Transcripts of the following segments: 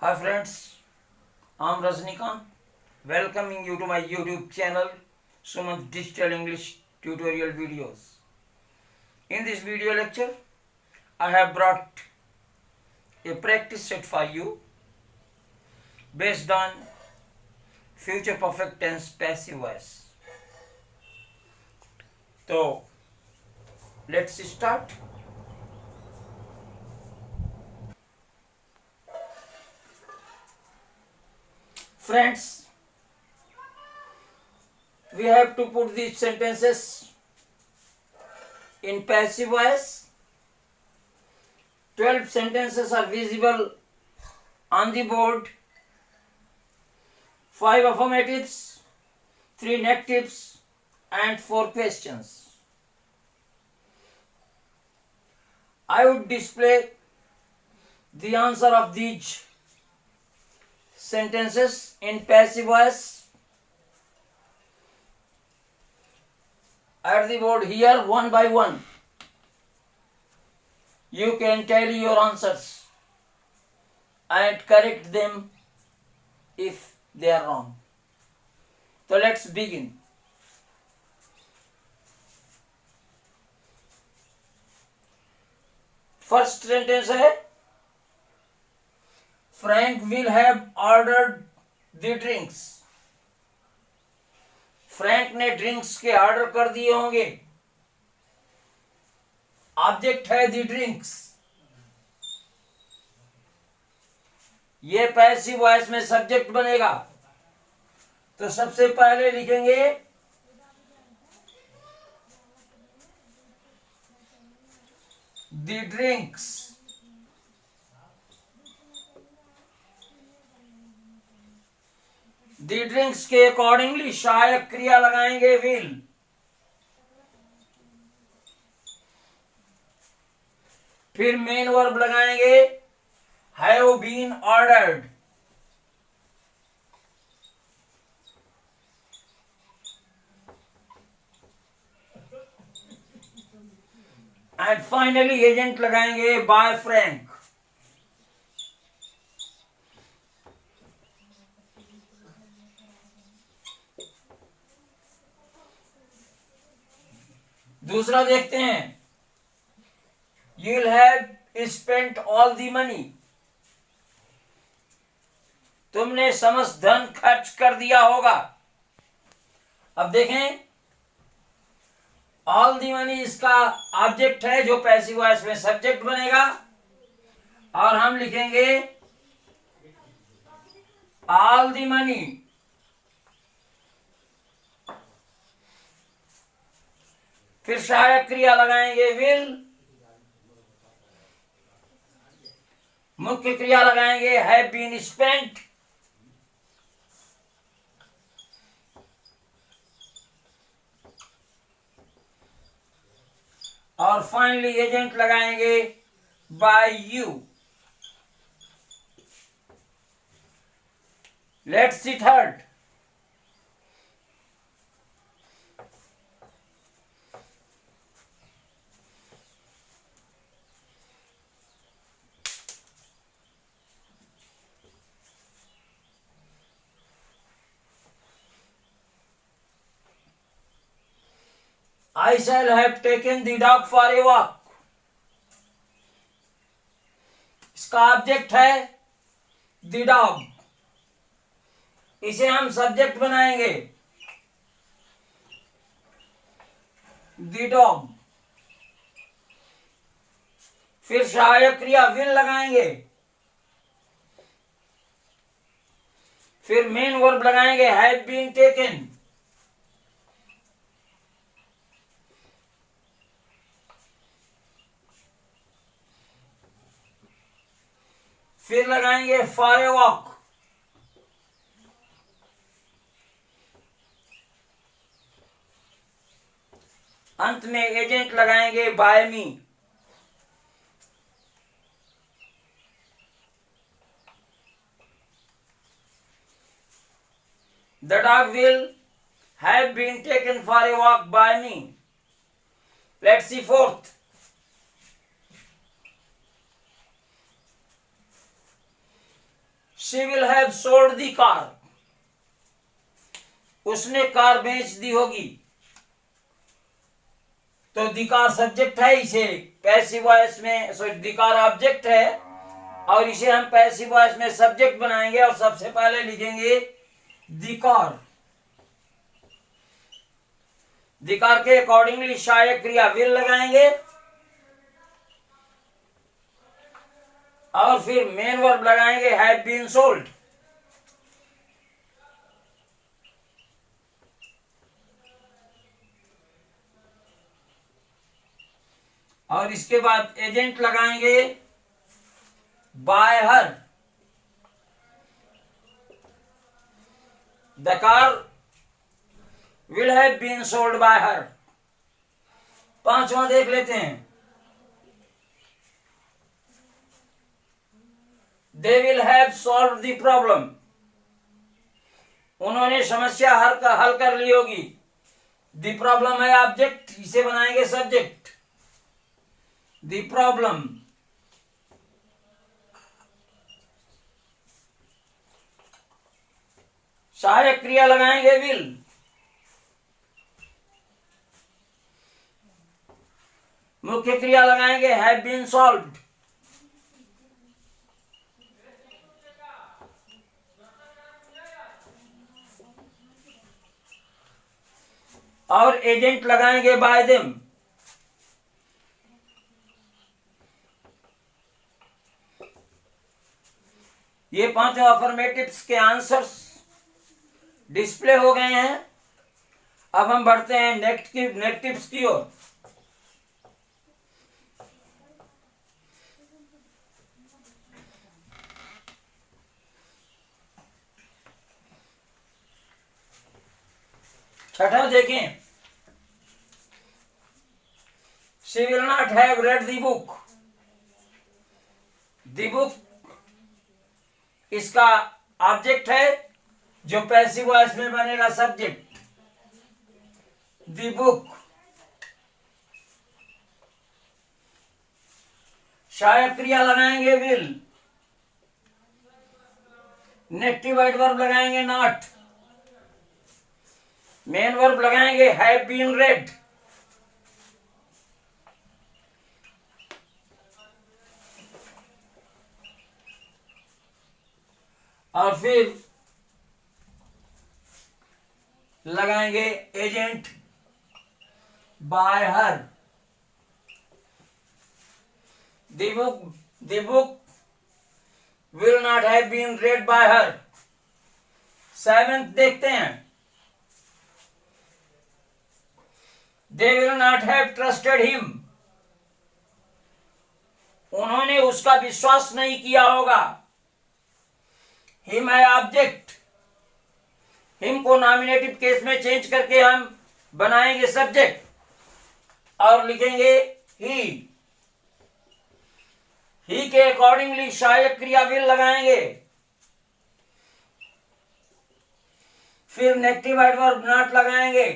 Hi friends, I'm Rajnikant, welcoming you to my YouTube channel Sumant Digital English Tutorial Videos. In this video lecture, I have brought a practice set for you based on future perfect tense passive voice. So, let's start. Friends, we have to put these sentences in passive voice. 12 sentences are visible on the board. 5 affirmatives, 3 negatives, and 4 questions. I would display the answer of these sentences in passive voice at the board here one by one. You can tally your answers and correct them if they are wrong. So let's begin. First sentence है Frank will have ordered the drinks. Frank ने drinks के order कर दिए होंगे. Object है the drinks. ये passive voice में subject बनेगा. तो सबसे पहले लिखेंगे दी ड्रिंक्स. दी ड्रिंक्स के अकॉर्डिंगली सहायक क्रिया लगाएंगे विल. फिर मेन वर्ब लगाएंगे have been ordered. And finally agent लगाएंगे बाय फ्रैंक. दूसरा देखते हैं. You will have spent all the money. तुमने समस्त धन खर्च कर दिया होगा. अब देखें, ऑल दी मनी इसका ऑब्जेक्ट है जो पैसिव वॉइस में सब्जेक्ट बनेगा और हम लिखेंगे ऑल दी मनी. फिर सहायक क्रिया लगाएंगे विल. मुख्य क्रिया लगाएंगे हैव बीन स्पेंट. और फाइनली एजेंट लगाएंगे by you. Let's see third. I shall have taken the dog for a walk. इसका ऑब्जेक्ट है the dog. इसे हम सब्जेक्ट बनाएंगे the dog. फिर सहायक क्रिया will लगाएंगे. फिर मेन वर्ब लगाएंगे have been taken. फिर लगाएंगे फॉर ए वॉक. अंत में एजेंट लगाएंगे by me. The dog will have been taken for a walk by me. Let's see fourth. She will have sold the car, उसने car बेच दी होगी। तो द कार सब्जेक्ट है, इसे पैसिव वॉइस में द कार ऑब्जेक्ट है और इसे हम पैसिव वॉइस में सब्जेक्ट बनाएंगे और सबसे पहले लिखेंगे द कार। द कार के अकॉर्डिंगली सहायक क्रिया विल लगाएंगे और फिर मेन वर्ब लगाएंगे हैव बीन सोल्ड। और इसके बाद एजेंट लगाएंगे by her. The car will have been sold by her. पांचवा देख लेते हैं। They will have solve the problem, उन्होंने समस्या हल कर ली होगी। द प्रॉब्लम है ऑब्जेक्ट, इसे बनाएंगे सब्जेक्ट। द प्रॉब्लम सहायक क्रिया लगाएंगे विल। मुख्य क्रिया लगाएंगे हैव बीन सॉल्व्ड। और एजेंट लगाएंगे बाय देम। ये पांचों अफर्मेटिव्स के आंसर्स डिस्प्ले हो गए हैं। अब हम बढ़ते हैं नेगेटिव्स की ओर। छठा देखें, she will not have read the book. The book इसका ऑब्जेक्ट है जो पैसिव वॉइस में बनेगा सब्जेक्ट। द बुक सहायक क्रिया लगाएंगे विल। नेगेटिव एडवर्ब लगाएंगे नॉट। मेन वर्ब लगाएंगे हैव बीन रेड। और फिर लगाएंगे agent by her. The book will not have been read by her. Seventh देखते हैं, they will not have trusted him. उन्होंने उसका विश्वास नहीं किया होगा। हिम है ऑब्जेक्ट। हिम को नॉमिनेटिव केस में चेंज करके हम बनाएंगे सब्जेक्ट और लिखेंगे ही। ही के अकॉर्डिंगली सहायक क्रिया विल लगाएंगे। फिर नेगेटिव एडवर्ब नॉट लगाएंगे।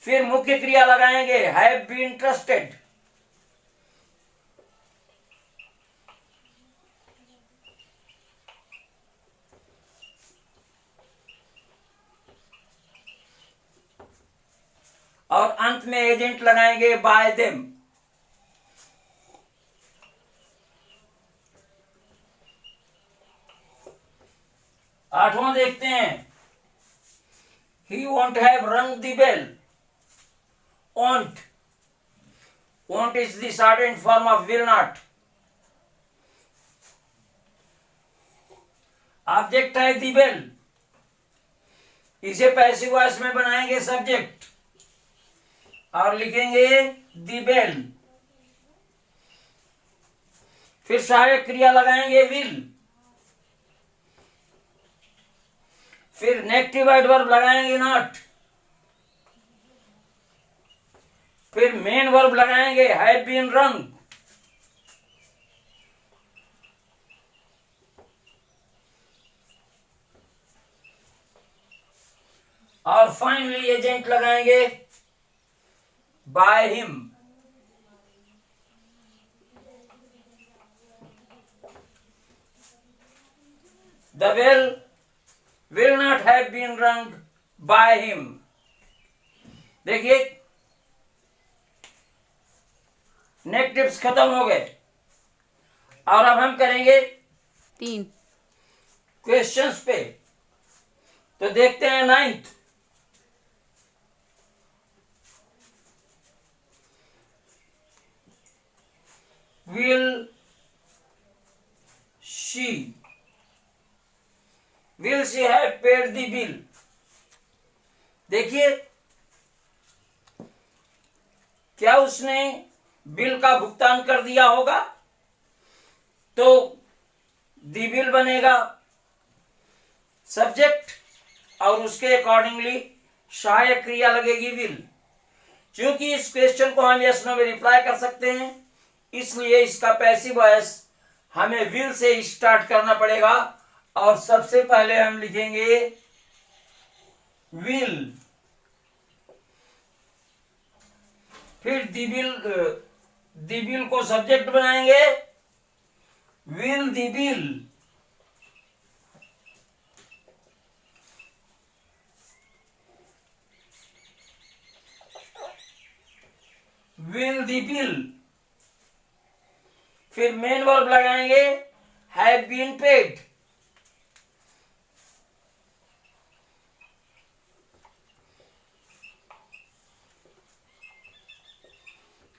फिर मुख्य क्रिया लगाएंगे हैव बीन ट्रस्टेड। और अंत में एजेंट लगाएंगे बाय देम। आठवां देखते हैं, he won't have rung the bell. Won't is the shortened form of will not. Object है द बेल, इसे पैसिव वॉइस में बनाएंगे सब्जेक्ट और लिखेंगे द बेल। फिर सहायक क्रिया लगाएंगे विल। फिर नेगेटिव एडवर्ब लगाएंगे नॉट। फिर मेन वर्ब लगाएंगे हैव बीन रंग। और फाइनली एजेंट लगाएंगे by him. The bell will not have been rung by him. देखिए नेगेटिव्स खत्म हो गए और अब हम करेंगे 3 क्वेश्चंस पे। तो देखते हैं 9th। will she have paid the bill? देखिए क्या उसने बिल का भुगतान कर दिया होगा, तो दी बिल बनेगा सब्जेक्ट और उसके अकॉर्डिंगली सहायक क्रिया लगेगी विल। क्योंकि इस क्वेश्चन को हम यस नो में रिप्लाई कर सकते हैं, इसलिए इसका पैसिव वॉइस हमें विल से स्टार्ट करना पड़ेगा और सबसे पहले हम लिखेंगे विल, फिर दी बिल को सब्जेक्ट बनाएंगे, will the bill, will the bill, फिर मेन वर्ब लगाएंगे हैव बीन पेड,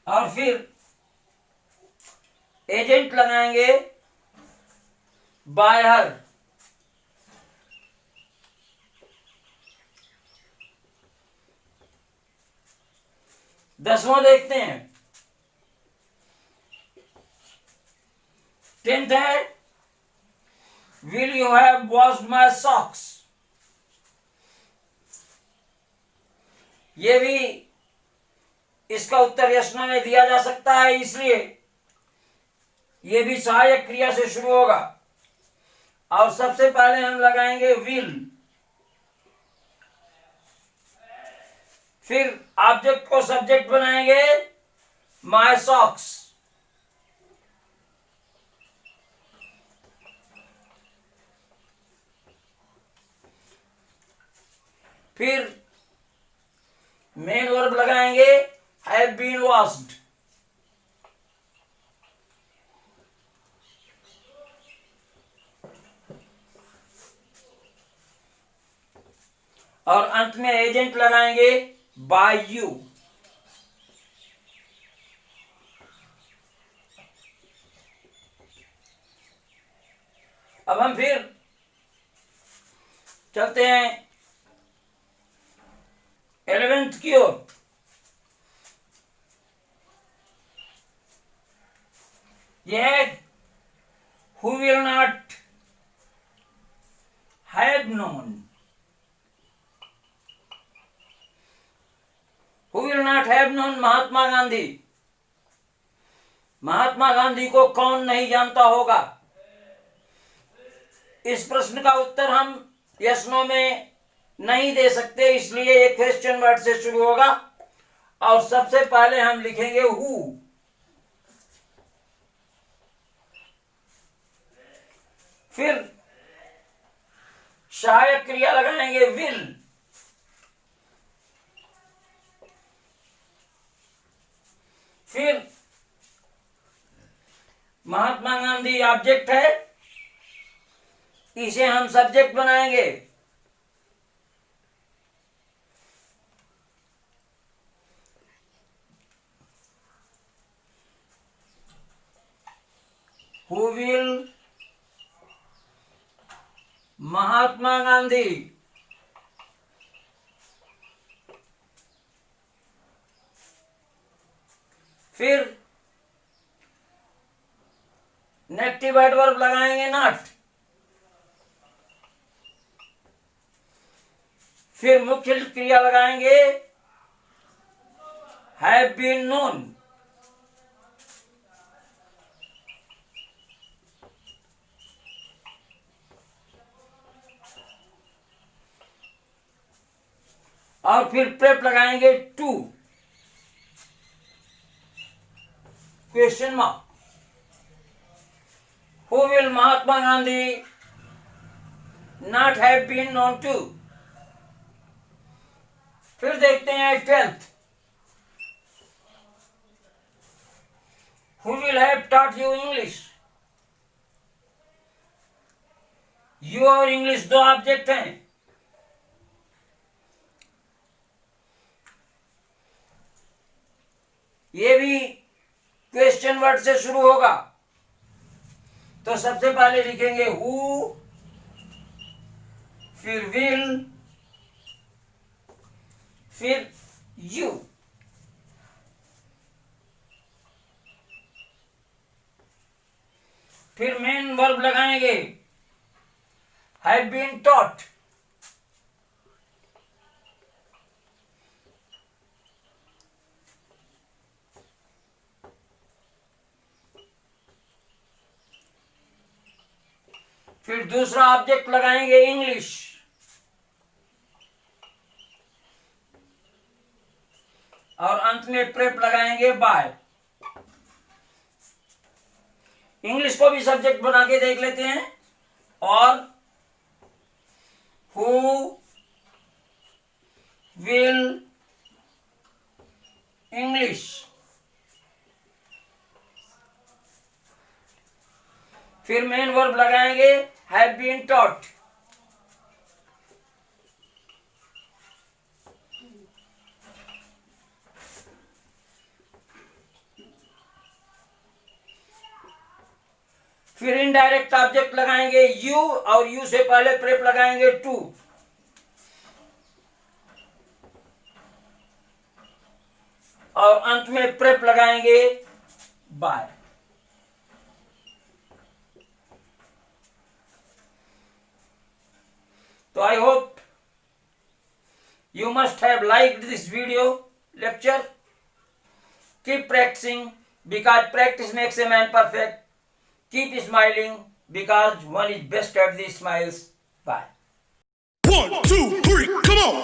और फिर एजेंट लगाएंगे बाय हर। दसवां देखते हैं, 10th है will you have washed my socks. ये भी इसका उत्तर यस नो में दिया जा सकता है, इसलिए ये भी सहायक क्रिया से शुरू होगा और सबसे पहले हम लगाएंगे विल, फिर ऑब्जेक्ट को सब्जेक्ट बनाएंगे माय सॉक्स, फिर मेन वर्ब लगाएंगे हैव बीन वॉश्ड, और अंत में एजेंट लगाएंगे बाय यू। अब हम फिर चलते हैं 11th की ओर। यह who will not have known, who will not have known Mahatma Gandhi. Mahatma Gandhi को कौन नहीं जानता होगा। इस प्रश्न का उत्तर हम यस नो में नहीं दे सकते, इसलिए ये क्वेश्चन वर्ड से शुरू होगा और सबसे पहले हम लिखेंगे हु, फिर सहायक क्रिया लगाएंगे विल, फिर महात्मा गांधी ऑब्जेक्ट है, इसे हम सब्जेक्ट बनाएंगे, हु विल महात्मा गांधी, फिर नेगेटिव एडवर्ब लगाएंगे नॉट, फिर मुख्य क्रिया लगाएंगे हैव बीन नोन, और फिर प्रेप लगाएंगे to, question mark. Who will Mahatma Gandhi not have been known to. फिर देखते हैं 12th. Who will have taught you English? You और इंग्लिश दो ऑब्जेक्ट हैं. ये भी क्वेश्चन वर्ड से शुरू होगा. तो सबसे पहले लिखेंगे हु, फिर विल, फिर यू. फिर मेन वर्ब लगाएंगे हैव बीन टॉट. फिर दूसरा ऑब्जेक्ट लगाएंगे इंग्लिश. और अंत में प्रेप लगाएंगे बाय. इंग्लिश को भी सब्जेक्ट बना के देख लेते हैं. और हु विल इंग्लिश. फिर मेन वर्ब लगाएंगे हैव बीन टॉट. फिर इनडायरेक्ट ऑब्जेक्ट लगाएंगे यू और यू से पहले प्रेप लगाएंगे टू. और अंत में प्रेप लगाएंगे bye. So I hope you must have liked this video lecture. Keep practicing because practice makes a man perfect. Keep smiling because one is best at the smiles. Bye. 1, 2, 3, come on!